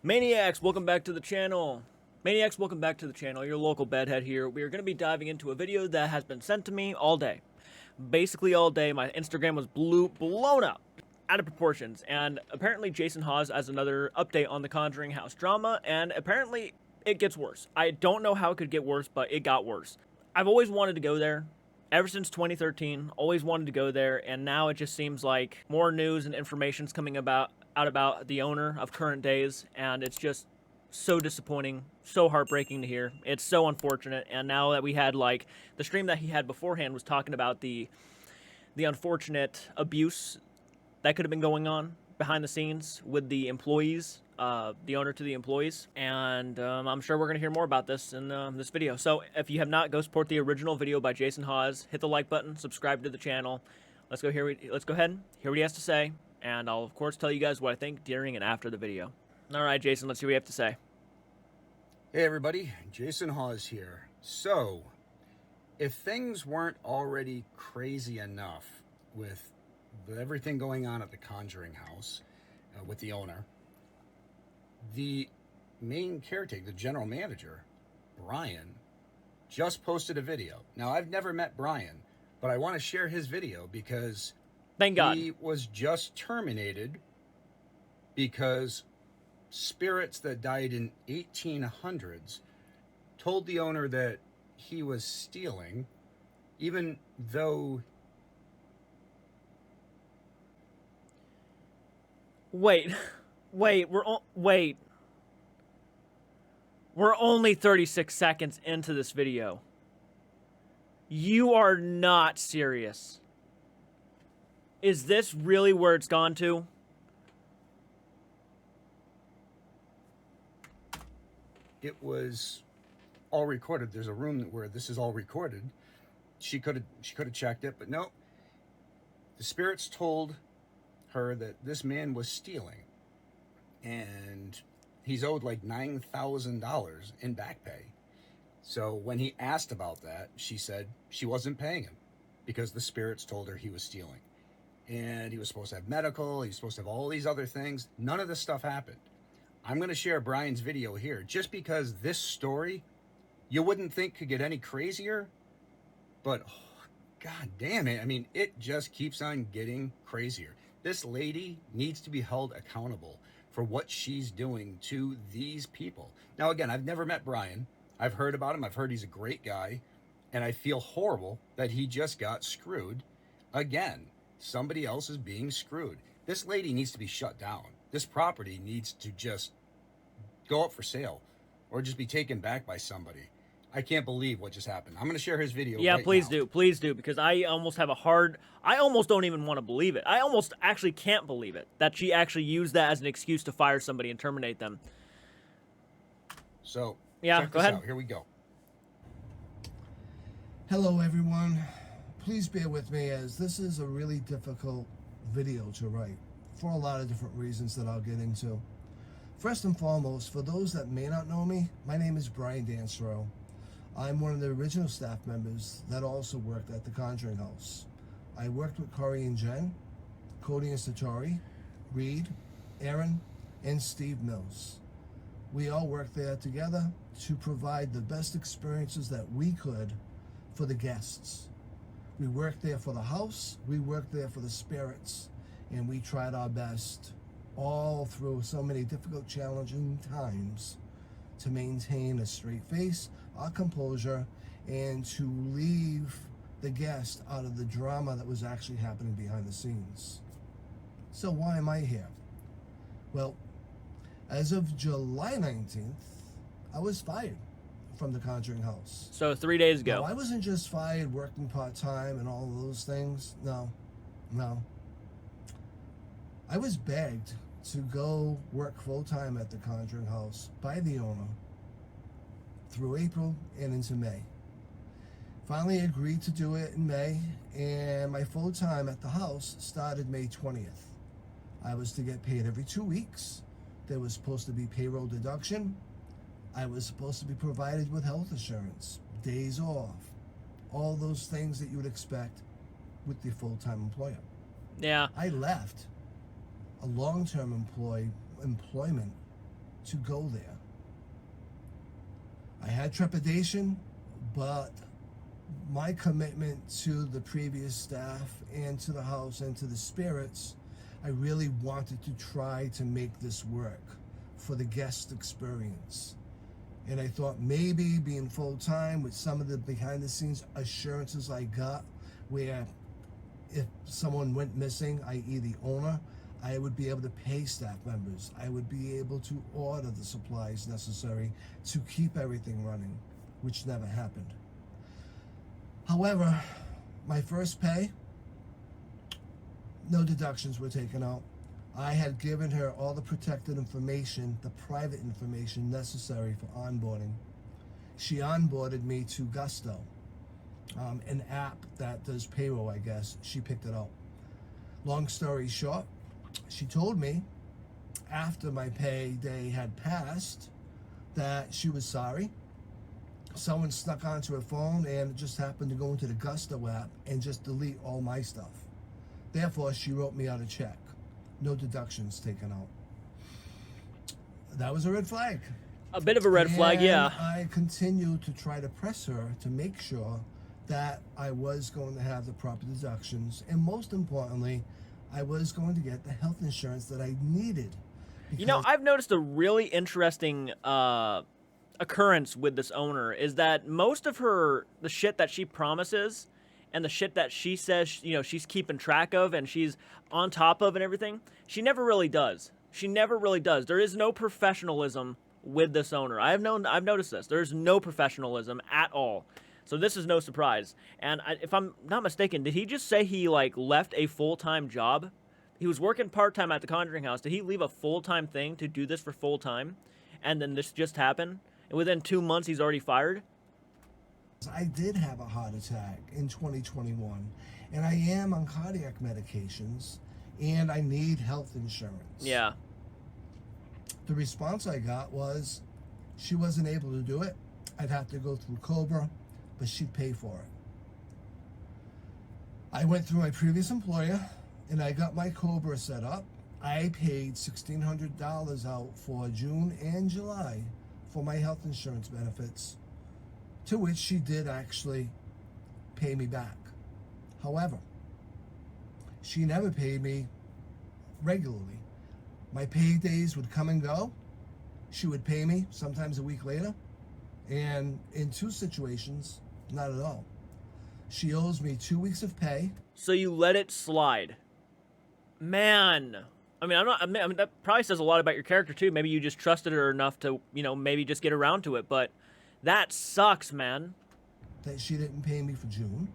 Maniacs, welcome back to the channel. Maniacs, welcome back to the channel. Your local bedhead here. We are going to be diving into a video that has been sent to me all day. Basically all day. My Instagram was blown up out of proportions. And apparently Jason Hawes has another update on the Conjuring house drama. And apparently it gets worse. I don't know how it could get worse, but it got worse. I've always wanted to go there. Ever since 2013, always wanted to go there, and now it just seems like more news and information's coming out about the owner of Current Days, and it's just so disappointing, so heartbreaking to hear. It's so unfortunate, and now that we had, like, the stream that he had beforehand was talking about the unfortunate abuse that could have been going on behind the scenes with the employees, the owner to the employees, and I'm sure we're going to hear more about this in this video. So if you have not, go support the original video by Jason Hawes. Hit the like button, subscribe to the channel. Let's go ahead, hear what he has to say, and I'll of course tell you guys what I think during and after the video. All right, Jason, let's see what you have to say. Hey everybody, Jason Hawes here. So, if things weren't already crazy enough with everything going on at the Conjuring house with the owner, the main caretaker, the general manager, Brian, just posted a video. Now, I've never met Brian, but I want to share his video because Thank God. He was just terminated because spirits that died in 1800s told the owner that he was stealing, even though... Wait, we're only 36 seconds into this video. You are not serious. Is this really where it's gone to? It was all recorded. There's a room where this is all recorded. She could have checked it, but no. The spirits told her that this man was stealing, and he's owed like $9,000 in back pay. So when he asked about that, she said she wasn't paying him because the spirits told her he was stealing, and he was supposed to have medical, he was supposed to have all these other things. None of this stuff happened. I'm going to share Brian's video here just because this story you wouldn't think could get any crazier, but oh, god damn it, I mean, it just keeps on getting crazier. This lady needs to be held accountable for what she's doing to these people. Now, again, I've never met Brian. I've heard about him. I've heard he's a great guy. And I feel horrible that he just got screwed again. Somebody else is being screwed. This lady needs to be shut down. This property needs to just go up for sale or just be taken back by somebody. I can't believe what just happened. I'm going to share his video. Yeah, right please now. please do, because I almost don't even want to believe it. I almost actually can't believe it, that she actually used that as an excuse to fire somebody and terminate them. So, yeah, check go this ahead. out. Here we go. Hello everyone. Please bear with me as this is a really difficult video to write for a lot of different reasons that I'll get into. First and foremost, for those that may not know me, my name is Brian Danstrow. I'm one of the original staff members that also worked at the Conjuring house. I worked with Corey and Jen, Cody and Satori, Reed, Aaron, and Steve Mills. We all worked there together to provide the best experiences that we could for the guests. We worked there for the house, we worked there for the spirits, and we tried our best all through so many difficult, challenging times to maintain a straight face, our composure, and to leave the guest out of the drama that was actually happening behind the scenes. So why am I here? Well, as of July 19th, I was fired from the Conjuring house. So 3 days ago. No, I wasn't just fired working part-time and all of those things. No. I was begged to go work full-time at the Conjuring house by the owner through April and into May. Finally agreed to do it in May, and my full-time at the house started May 20th. I was to get paid every 2 weeks. There was supposed to be payroll deduction. I was supposed to be provided with health insurance, days off, all those things that you would expect with the full-time employer. Yeah. I left a long-term employment to go there. I had trepidation, but my commitment to the previous staff and to the house and to the spirits, I really wanted to try to make this work for the guest experience. And I thought maybe being full-time with some of the behind-the-scenes assurances I got, where if someone went missing, i.e. the owner, I would be able to pay staff members. I would be able to order the supplies necessary to keep everything running, which never happened. However, my first pay, no deductions were taken out. I had given her all the protected information, the private information necessary for onboarding. She onboarded me to Gusto, an app that does payroll, I guess. She picked it up. Long story short, she told me after my payday had passed that she was sorry. Someone snuck onto her phone and just happened to go into the Gusto app and just delete all my stuff. Therefore, she wrote me out a check. No deductions taken out. That was a red flag. A bit of a red flag, yeah. I continued to try to press her to make sure that I was going to have the proper deductions, and most importantly, I was going to get the health insurance that I needed. You know, I've noticed a really interesting occurrence with this owner is that most of the shit that she promises and the shit that she says, you know, she's keeping track of and she's on top of and everything, she never really does. She never really does. There is no professionalism with this owner. I've noticed this. There's no professionalism at all. So this is no surprise. And if I'm not mistaken, did he just say he like left a full-time job? He was working part-time at the Conjuring house. Did he leave a full-time thing to do this for full-time? And then this just happened? And within 2 months, he's already fired? I did have a heart attack in 2021, and I am on cardiac medications, and I need health insurance. Yeah. The response I got was she wasn't able to do it. I'd have to go through Cobra, but she'd pay for it. I went through my previous employer, and I got my Cobra set up. I paid $1,600 out for June and July for my health insurance benefits, to which she did actually pay me back. However, she never paid me regularly. My paydays would come and go. She would pay me sometimes a week later, and in 2 situations, not at all. She owes me 2 weeks of pay. So you let it slide. Man. I mean, that probably says a lot about your character too. Maybe you just trusted her enough to, you know, maybe just get around to it, but that sucks, man. That she didn't pay me for June.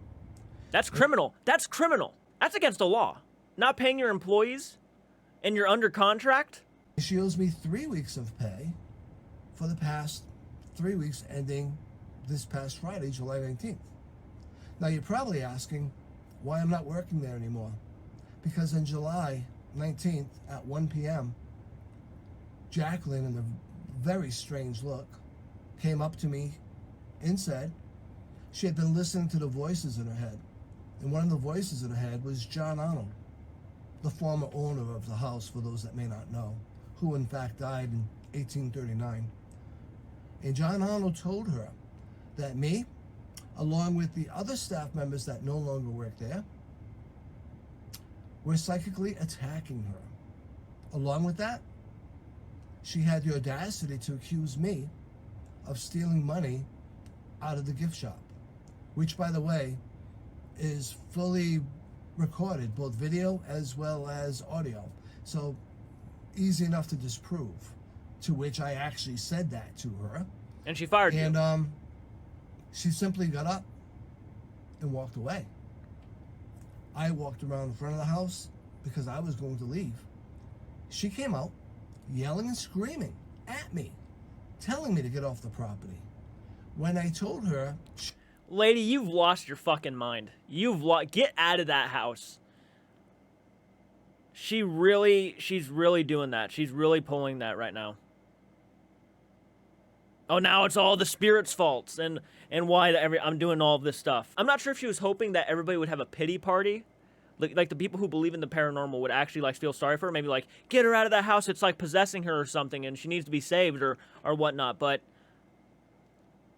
That's criminal. That's criminal. That's against the law. Not paying your employees and you're under contract? She owes me 3 weeks of pay for the past 3 weeks ending this past Friday, July 19th. Now you're probably asking why I'm not working there anymore. Because on July 19th at 1 p.m., Jacqueline, in a very strange look, came up to me and said she had been listening to the voices in her head. And one of the voices in her head was John Arnold, the former owner of the house, for those that may not know, who in fact died in 1839. And John Arnold told her that me, along with the other staff members that no longer work there, were psychically attacking her. Along with that, she had the audacity to accuse me of stealing money out of the gift shop, which, by the way, is fully recorded, both video as well as audio. So easy enough to disprove, to which I actually said that to her. And she fired you. And she simply got up and walked away. I walked around the front of the house because I was going to leave. She came out yelling and screaming at me, telling me to get off the property. When I told her... Lady, you've lost your fucking mind. Get out of that house. She's really doing that. She's really pulling that right now. Oh, now it's all the spirit's faults and why I'm doing all of this stuff. I'm not sure if she was hoping that everybody would have a pity party Like the people who believe in the paranormal would actually like feel sorry for her, maybe like get her out of that house, it's like possessing her or something and she needs to be saved or whatnot. But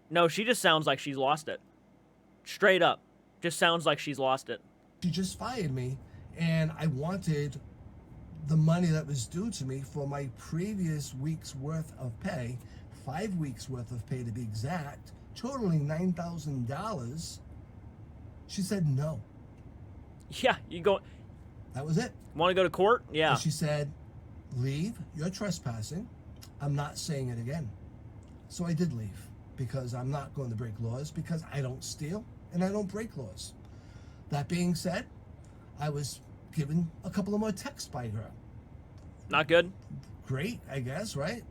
no, she just sounds like she's lost it. Straight up. Just sounds like she's lost it. She just fired me, and I wanted the money that was due to me for my previous week's worth of pay, 5 weeks worth of pay to be exact, totaling $9,000. She said no. Yeah, you go. That was it. Want to go to court? Yeah. And she said, leave, you're trespassing. I'm not saying it again. So I did leave, because I'm not going to break laws, because I don't steal and I don't break laws. That being said, I was given a couple of more texts by her. Not good? Great, I guess, right?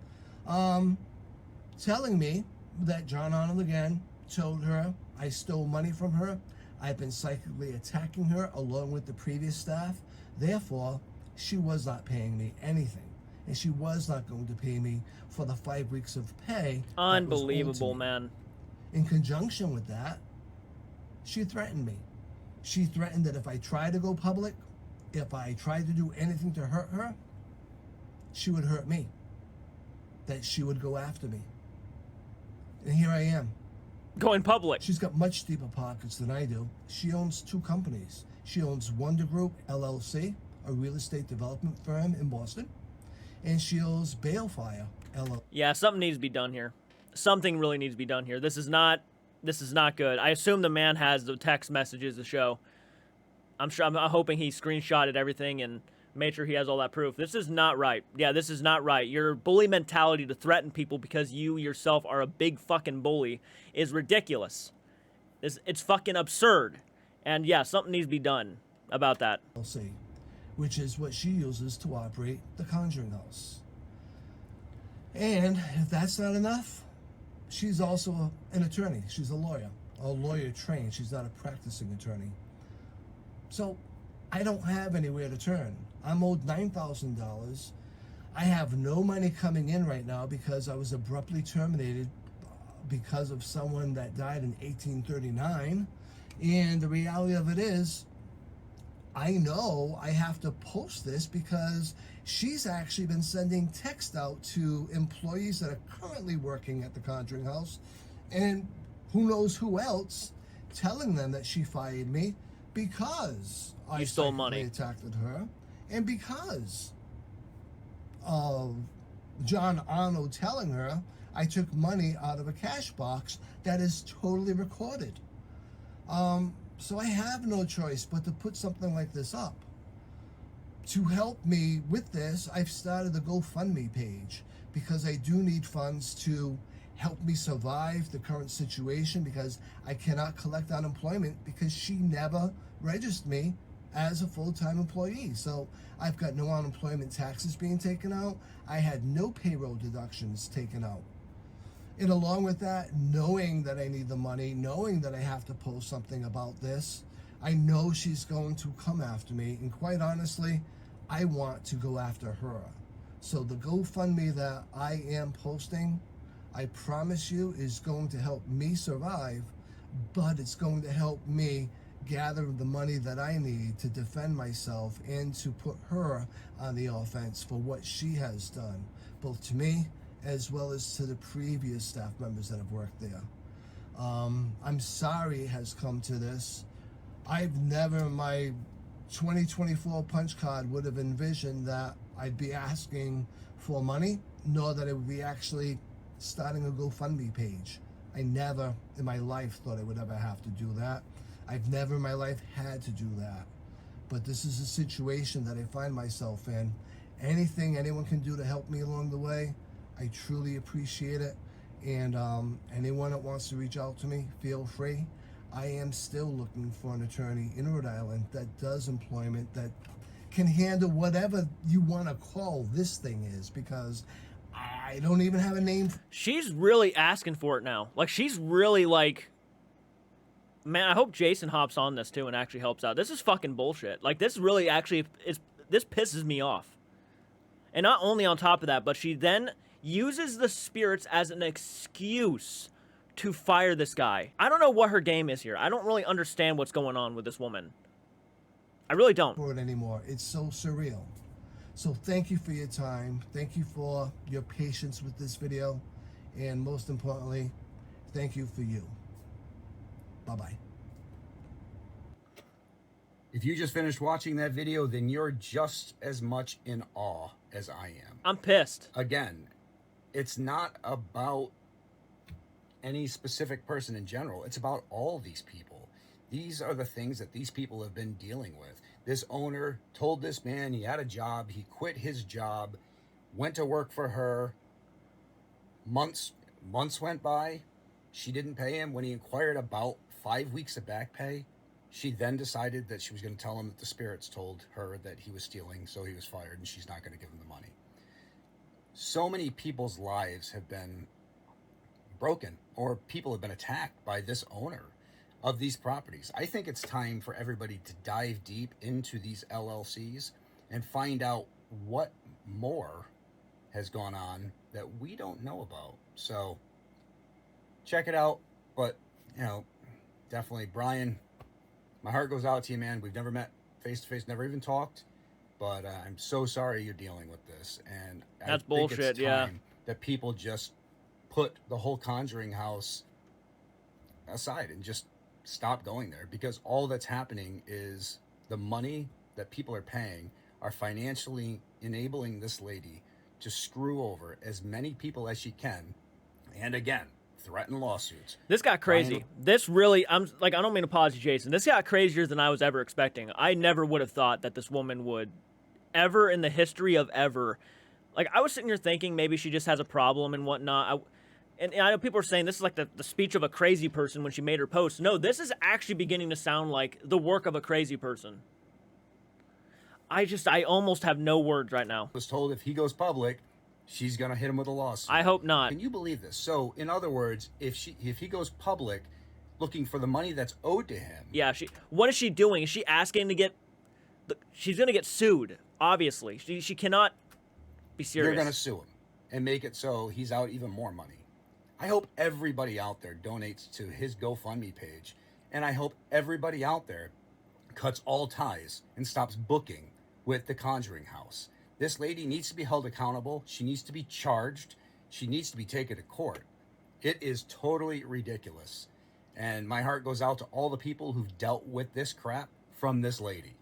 Telling me that John Arnold again told her I stole money from her. I've been psychically attacking her along with the previous staff. Therefore, she was not paying me anything. And she was not going to pay me for the 5 weeks of pay. Unbelievable, man. In conjunction with that, she threatened me. She threatened that if I try to go public, if I tried to do anything to hurt her, she would hurt me. That she would go after me. And here I am. Going public. She's got much deeper pockets than I do. She owns 2 companies. She owns Wonder Group, LLC, a real estate development firm in Boston. And she owns Balefire, LLC. Yeah, something needs to be done here. Something really needs to be done here. This is not good. I assume the man has the text messages to show. I'm hoping he screenshotted everything and made sure he has all that proof. This is not right. Yeah, this is not right. Your bully mentality to threaten people because you yourself are a big fucking bully is ridiculous. It's fucking absurd. And yeah, something needs to be done about that. LLC, which is what she uses to operate the Conjuring house. And if that's not enough, she's also an attorney. She's a lawyer trained. She's not a practicing attorney. So I don't have anywhere to turn. I'm owed $9,000. I have no money coming in right now because I was abruptly terminated because of someone that died in 1839. And the reality of it is, I know I have to post this because she's actually been sending text out to employees that are currently working at the Conjuring house, and who knows who else, telling them that she fired me because I stole money, attacked her, and because of John Arnold telling her I took money out of a cash box that is totally recorded. So I have no choice but to put something like this up. To help me with this, I've started the GoFundMe page because I do need funds to help me survive the current situation, because I cannot collect unemployment because she never registered me as a full-time employee. So I've got no unemployment taxes being taken out. I had no payroll deductions taken out. And along with that, knowing that I need the money, knowing that I have to post something about this, I know she's going to come after me. And quite honestly, I want to go after her. So the GoFundMe that I am posting, I promise you, is going to help me survive, but it's going to help me gather the money that I need to defend myself and to put her on the offense for what she has done, both to me as well as to the previous staff members that have worked there. I'm sorry it has come to this. I've never in my 2024 punch card would have envisioned that I'd be asking for money, nor that it would be actually starting a GoFundMe page. I never in my life thought I would ever have to do that. I've never in my life had to do that. But this is a situation that I find myself in. Anything anyone can do to help me along the way, I truly appreciate it. And anyone that wants to reach out to me, feel free. I am still looking for an attorney in Rhode Island that does employment, that can handle whatever you want to call this thing is, because I don't even have a name. She's really asking for it now. Like, she's really like, man, I hope Jason hops on this too and actually helps out. This is fucking bullshit. Like, this really actually this pisses me off. And not only on top of that, but she then uses the spirits as an excuse to fire this guy. I don't know what her game is here. I don't really understand what's going on with this woman. I really don't. for it anymore. It's so surreal. So thank you for your time. Thank you for your patience with this video. And most importantly, thank you for you. Bye-bye. If you just finished watching that video, then you're just as much in awe as I am. I'm pissed. Again, it's not about any specific person in general. It's about all these people. These are the things that these people have been dealing with. This owner told this man he had a job. He quit his job, went to work for her. Months went by. She didn't pay him. When he inquired about 5 weeks of back pay, she then decided that she was going to tell him that the spirits told her that he was stealing, so he was fired, and she's not going to give him the money. So many people's lives have been broken, or people have been attacked by this owner of these properties. I think it's time for everybody to dive deep into these LLCs and find out what more has gone on that we don't know about. So check it out. But, you know, definitely, Brian, my heart goes out to you, man. We've never met face to face, never even talked, but I'm so sorry you're dealing with this. And That's I bullshit. think it's Yeah, time that people just put the whole Conjuring house aside and just stop going there, because all that's happening is the money that people are paying are financially enabling this lady to screw over as many people as she can, and again, threaten lawsuits. this got crazy. This really, I'm like, I don't mean to pause you, Jason. This got crazier than I was ever expecting. I never would have thought that this woman would ever in the history of ever, like, I was sitting here thinking maybe she just has a problem and whatnot. And I know people are saying this is like the speech of a crazy person when she made her post. No, this is actually beginning to sound like the work of a crazy person. I almost have no words right now. Was told if he goes public, she's gonna hit him with a lawsuit. I hope not. Can you believe this? So, in other words, if he goes public, looking for the money that's owed to him. Yeah, what is she doing? Is she asking to get? She's gonna get sued. Obviously, she cannot be serious. They're gonna sue him and make it so he's out even more money. I hope everybody out there donates to his GoFundMe page, and I hope everybody out there cuts all ties and stops booking with the Conjuring house. This lady needs to be held accountable. She needs to be charged. She needs to be taken to court. It is totally ridiculous. And my heart goes out to all the people who've dealt with this crap from this lady.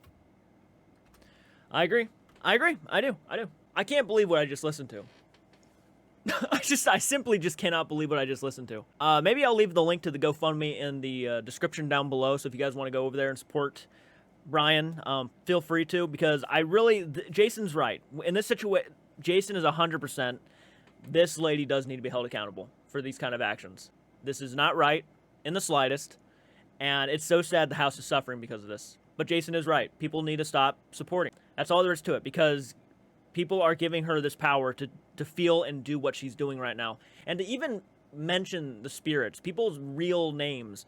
I agree. I do. I can't believe what I just listened to. I simply just cannot believe what I just listened to. Maybe I'll leave the link to the GoFundMe in the description down below. So if you guys want to go over there and support Brian, feel free to, because Jason's right. In this situation, Jason is 100%. This lady does need to be held accountable for these kind of actions. This is not right in the slightest. And it's so sad the house is suffering because of this. But Jason is right. People need to stop supporting. That's all there is to it, because people are giving her this power to feel and do what she's doing right now. And to even mention the spirits, people's real names,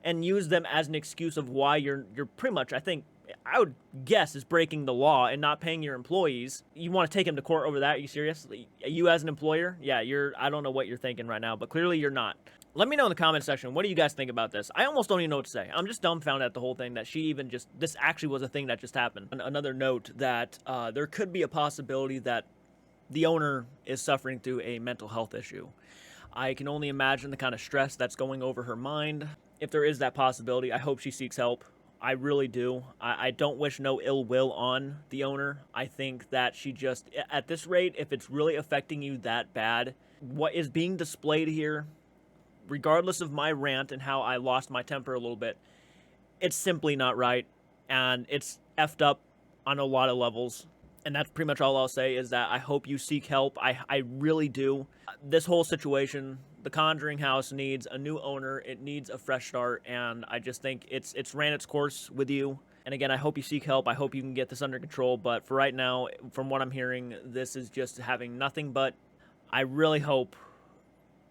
and use them as an excuse of why you're pretty much, I would guess, is breaking the law and not paying your employees. You want to take him to court over that? Are you serious? You as an employer? Yeah, I don't know what you're thinking right now, but clearly you're not. Let me know in the comment section, what do you guys think about this? I almost don't even know what to say. I'm just dumbfounded at the whole thing, that this actually was a thing that just happened. Another note that there could be a possibility that the owner is suffering through a mental health issue. I can only imagine the kind of stress that's going over her mind. If there is that possibility, I hope she seeks help. I really do. I don't wish no ill will on the owner. I think that she just, at this rate, if it's really affecting you that bad, what is being displayed here, regardless of my rant and how I lost my temper a little bit, it's simply not right, and it's effed up on a lot of levels. And that's pretty much all I'll say, is that I hope you seek help. I really do. This whole situation, the Conjuring house needs a new owner. It needs a fresh start, and I just think it's ran its course with you. And again, I hope you seek help. I hope you can get this under control. But for right now, from what I'm hearing, this is just having nothing but, I really hope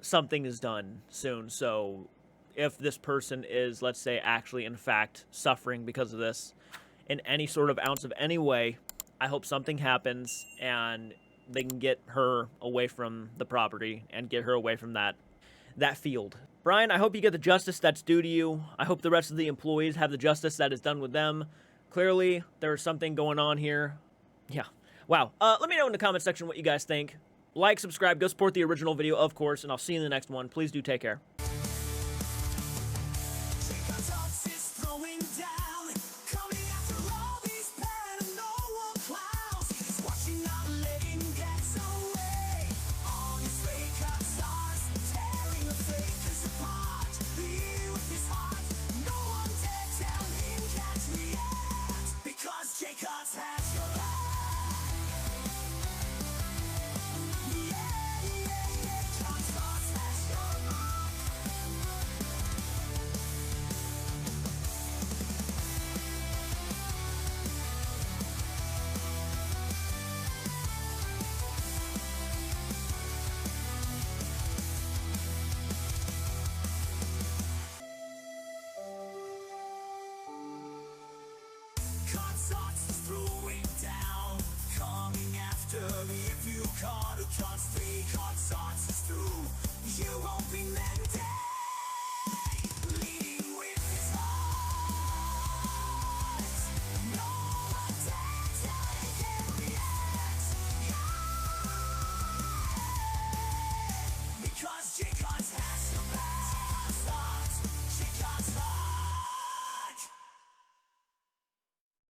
something is done soon. So if this person is, let's say, actually in fact suffering because of this in any sort of ounce of any way, I hope something happens and they can get her away from the property and get her away from that field. Brian, I hope you get the justice that's due to you. I hope the rest of the employees have the justice that is done with them. Clearly, there's something going on here. Yeah. Wow. Let me know in the comment section what you guys think. Like, subscribe, go support the original video, of course, and I'll see you in the next one. Please do take care. Throwing down, coming after me. If you caught a chance, 3 consorts is through. You won't be meant dead.